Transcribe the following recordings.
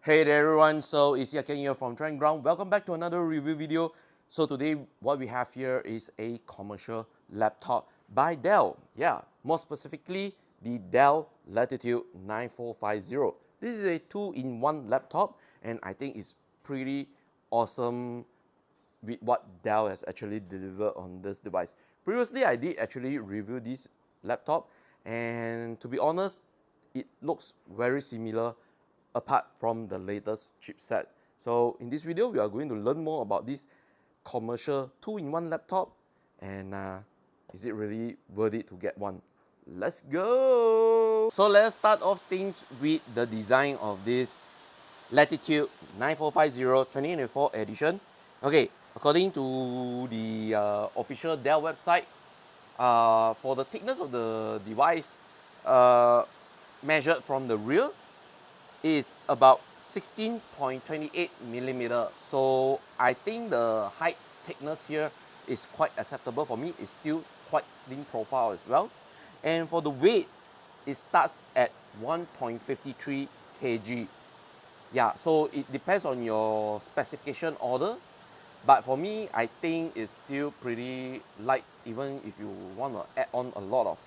Hey there everyone, so it's Yat Kean here from Trend Ground. Welcome back to another review video. So today what we have here is a commercial laptop by Dell. Yeah, more specifically the Dell Latitude 9450. This is a 2-in-1 laptop and I think it's pretty awesome with what Dell has actually delivered on this device. Previously I did actually review this laptop and to be honest, it looks very similar apart from the latest chipset. So in this video, we are going to learn more about this commercial 2-in-1 laptop and is it really worth it to get one? Let's go! So let's start off things with the design of this Latitude 9450 2024 edition. Okay, according to the official Dell website, for the thickness of the device measured from the rear, is about 16.28 millimeter. So I think the height thickness here is quite acceptable for me. It's still quite slim profile as well. And for the weight, it starts at 1.53 kg. Yeah, so it depends on your specification order. But for me, I think it's still pretty light, even if you want to add on a lot of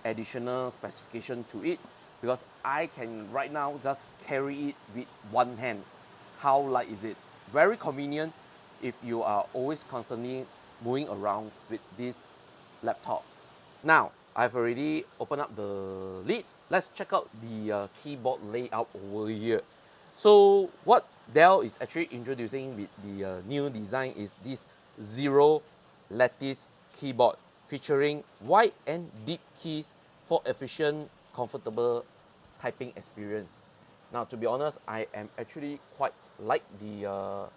additional specification to it, because I can right now just carry it with one hand. How light is it? Very convenient if you are always constantly moving around with this laptop. Now, I've already opened up the lid. Let's check out the keyboard layout over here. So what Dell is actually introducing with the new design is this zero lattice keyboard featuring wide and deep keys for efficient, comfortable typing experience. Now, to be honest, I am actually quite like the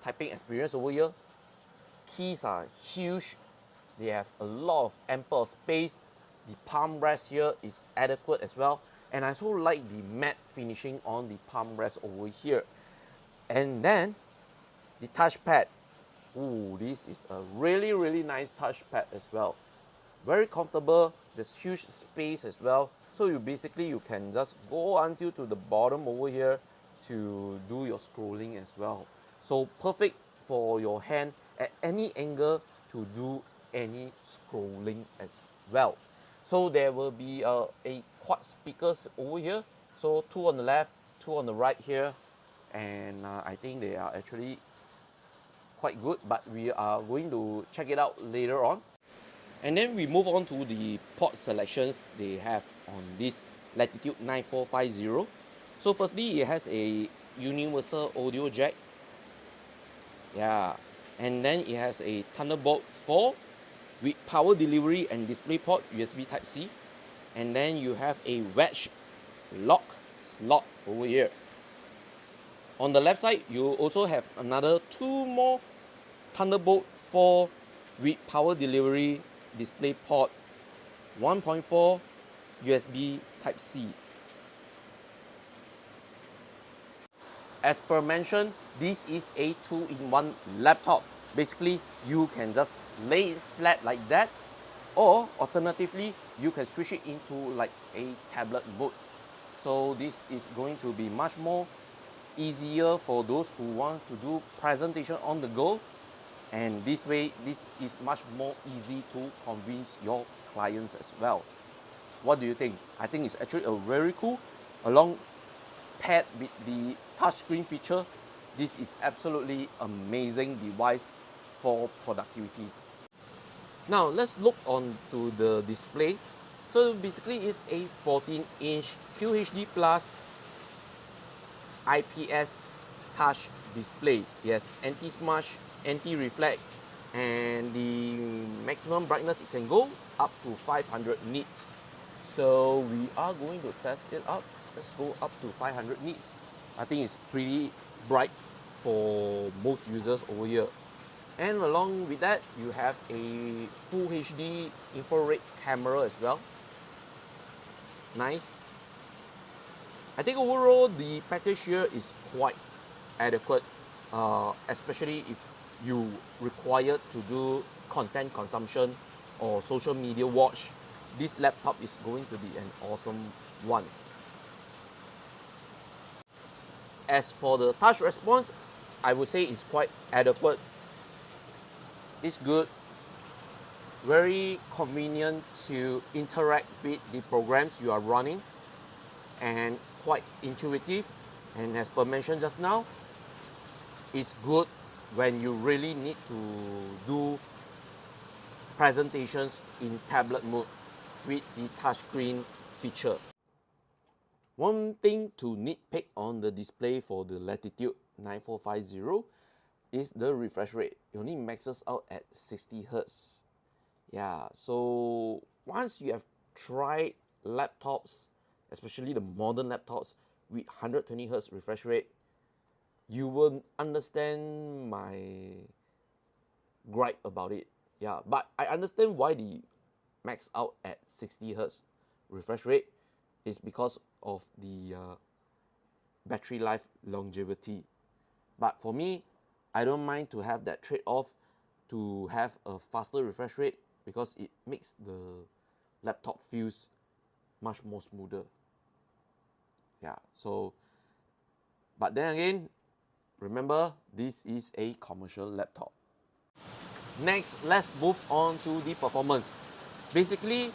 typing experience over here. Keys are huge. They have a lot of ample space. The palm rest here is adequate as well. And I also like the matte finishing on the palm rest over here. And then the touchpad. Ooh, this is a really nice touchpad as well. Very comfortable. There's huge space as well. So you can just go until to the bottom over here to do your scrolling as well. So perfect for your hand at any angle to do any scrolling as well. So there will be a quad speakers over here. So 2 on the left, 2 on the right here. And I think they are actually quite good, but we are going to check it out later on. And then we move on to the port selections they have on this Latitude 9450. So firstly, it has a universal audio jack. Yeah. And then it has a Thunderbolt 4 with power delivery and display port USB Type-C. And then you have a wedge lock slot over here. On the left side, you also have another 2 more Thunderbolt 4 with power delivery display port 1.4 USB Type-C. As per mentioned, this is a 2-in-1 laptop. Basically, you can just lay it flat like that, or alternatively, you can switch it into like a tablet mode. So this is going to be much more easier for those who want to do presentation on the go. And this way, this is much more easy to convince your clients as well. What do you think? I think it's actually a very cool, along paired with the touchscreen feature. This is absolutely amazing device for productivity. Now let's look on to the display. So basically it's a 14-inch QHD plus IPS touch display. Yes, anti-smudge, anti-reflect, and the maximum brightness it can go up to 500 nits. So we are going to test it out. Let's go up to 500 nits. I think it's pretty bright for most users over here. And along with that, you have a full HD infrared camera as well. Nice. I think overall the package here is quite adequate, especially if you require to do content consumption or social media watch. This laptop is going to be an awesome one. As for the touch response, I would say it's quite adequate. It's good, very convenient to interact with the programs you are running, and quite intuitive. And as per mentioned just now, it's good when you really need to do presentations in tablet mode with the touchscreen feature. One thing to nitpick on the display for the Latitude 9450 is the refresh rate. It only maxes out at 60 Hz. Yeah, so once you have tried laptops, especially the modern laptops with 120 Hz refresh rate, you will understand my gripe about it. Yeah, but I understand why the max out at 60 Hz refresh rate is because of the battery life longevity. But for me, I don't mind to have that trade-off to have a faster refresh rate because it makes the laptop feels much more smoother. Yeah, so, but then again, remember, this is a commercial laptop. Next, let's move on to the performance. Basically,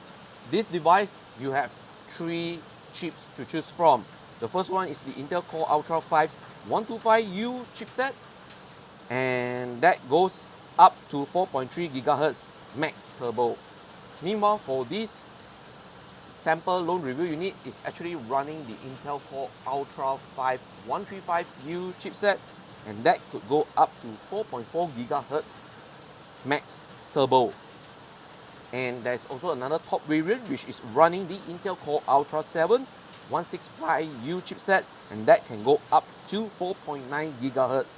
this device, you have 3 chips to choose from. The first one is the Intel Core Ultra 5 125U chipset, and that goes up to 4.3 GHz max turbo. Meanwhile, for this sample lone review unit is actually running the Intel Core Ultra 5 135U chipset, and that could go up to 4.4 GHz max turbo. And there's also another top variant which is running the Intel Core Ultra 7 165U chipset, and that can go up to 4.9 GHz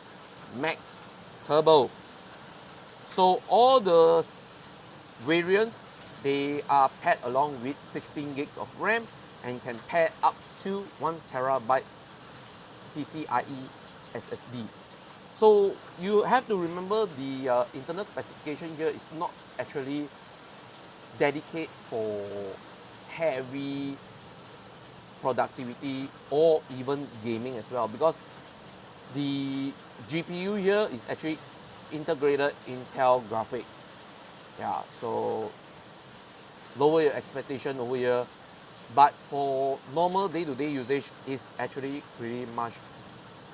max turbo. So all the variants, they are paired along with 16 gigs of RAM and can pair up to 1 TB PCIe SSD. So you have to remember the internal specification here is not actually dedicated for heavy productivity or even gaming as well, because the GPU here is actually integrated Intel graphics. Yeah, so lower your expectation over here, but for normal day-to-day usage is actually pretty much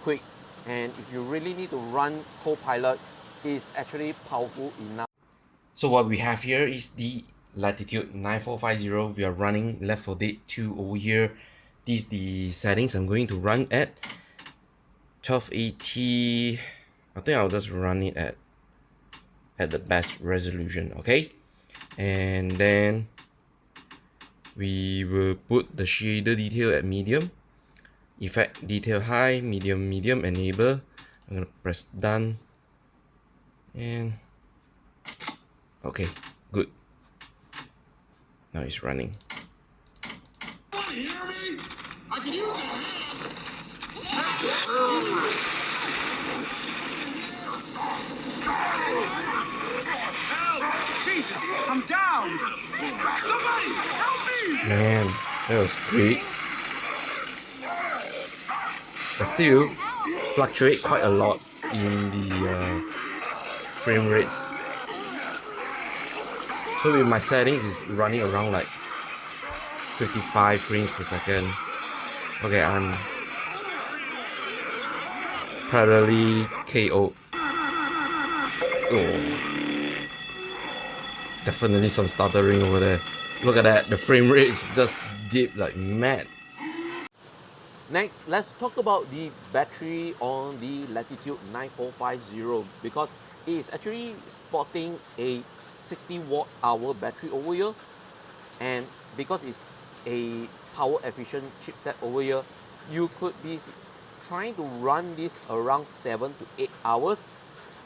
quick, and if you really need to run Copilot, it's actually powerful enough. So what we have here is the Latitude 9450. We are running Left 4 Dead 2 over here. These the settings I'm going to run at 1280. I think I'll just run it at the best resolution, okay? And then we will put the shader detail at medium, effect detail high, medium, enable. I'm gonna press done, and okay, good. Now it's running. Want to hear me? I can use it. Help! Jesus, I'm down. Somebody help me! Man, that was great. But still, fluctuate quite a lot in the frame rates. So with my settings, it's running around like 55 frames per second. Okay, I'm parallelly KO. Oh, definitely some stuttering over there. Look at that, the frame rate is just deep like mad. Next, let's talk about the battery on the Latitude 9450, because it is actually sporting a 60 watt-hour battery over here, and because it's a power efficient chipset over here, you could be trying to run this around 7 to 8 hours,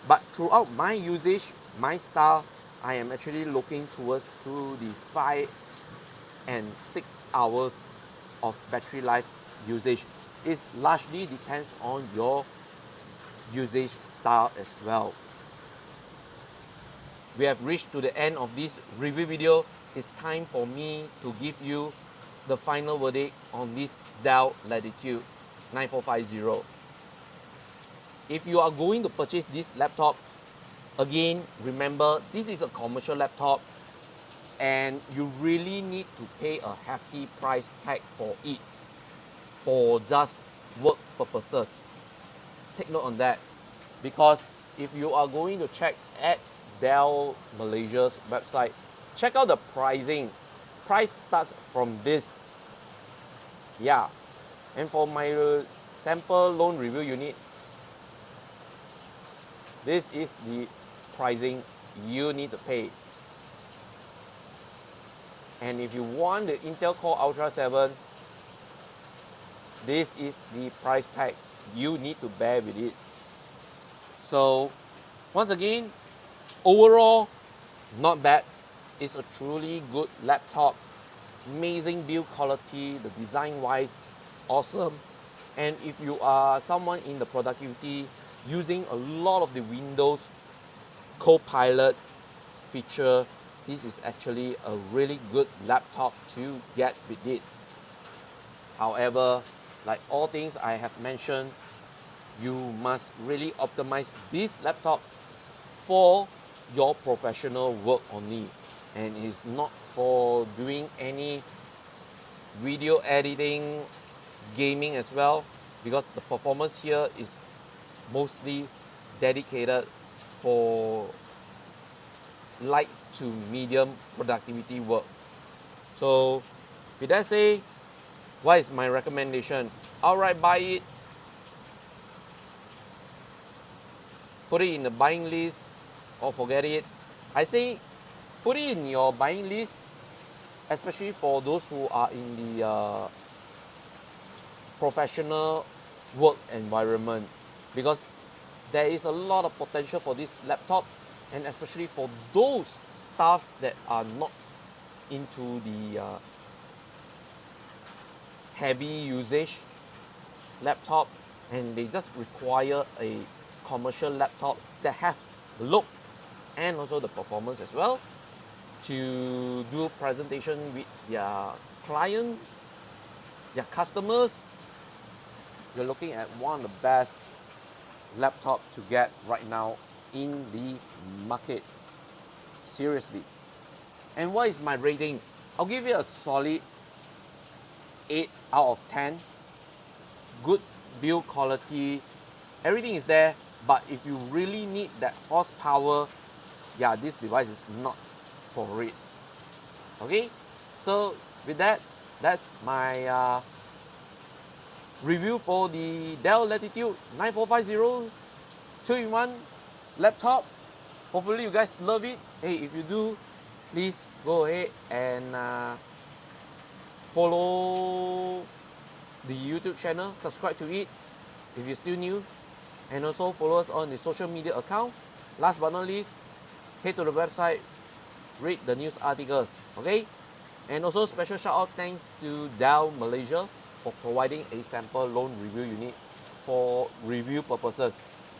but throughout my usage, my style, I am actually looking towards to the 5 and 6 hours of battery life usage. It largely depends on your usage style as well. We have reached to the end of this review video. It's time for me to give you the final verdict on this Dell Latitude 9450. if you are going to purchase this laptop, again, remember this is a commercial laptop and you really need to pay a hefty price tag for it for just work purposes. Take note on that, because if you are going to check at Dell Malaysia's website, check out the pricing. Price starts from this. Yeah, and for my sample loan review unit, this is the pricing you need to pay. And if you want the Intel Core Ultra 7, this is the price tag you need to bear with it. So once again, overall, not bad. It's a truly good laptop. Amazing build quality, the design wise, awesome. And if you are someone in the productivity using a lot of the Windows Copilot feature, this is actually a really good laptop to get with it. However, like all things I have mentioned, you must really optimize this laptop for your professional work only, and it's not for doing any video editing, gaming as well, because the performance here is mostly dedicated for light to medium productivity work. So with that say, what is my recommendation? Outright buy it, put it in the buying list, or forget it. I say put it in your buying list, especially for those who are in the professional work environment, because there is a lot of potential for this laptop, and especially for those staffs that are not into the heavy usage laptop, and they just require a commercial laptop that has the look and also the performance as well to do presentation with their clients, their customers. You're looking at one of the best laptop to get right now in the market. Seriously. And what is my rating? I'll give it a solid 8 out of 10. Good build quality, everything is there, but if you really need that horsepower, yeah, this device is not for it. Okay, so with that, that's my review for the Dell Latitude 9450 2-in-1 laptop. Hopefully you guys love it. Hey, if you do, please go ahead and follow the YouTube channel, subscribe to it if you're still new, and also follow us on the social media account. Last but not least, head to the website, read the news articles, okay? And also special shout out thanks to Dell Malaysia for providing a sample loan review unit for review purposes.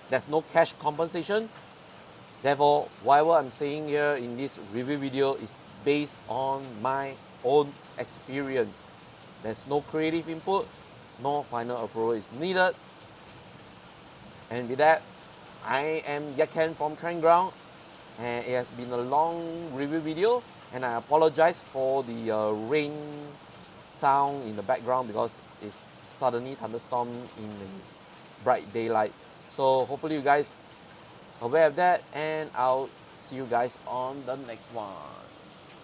There's no cash compensation. Therefore, whatever I'm saying here in this review video is based on my own experience. There's no creative input, no final approval is needed. And with that, I am Yat Kean from Trend Ground, and it has been a long review video, and I apologize for the rain sound in the background because it's suddenly thunderstorm in the bright daylight. So hopefully you guys are aware of that, and I'll see you guys on the next one.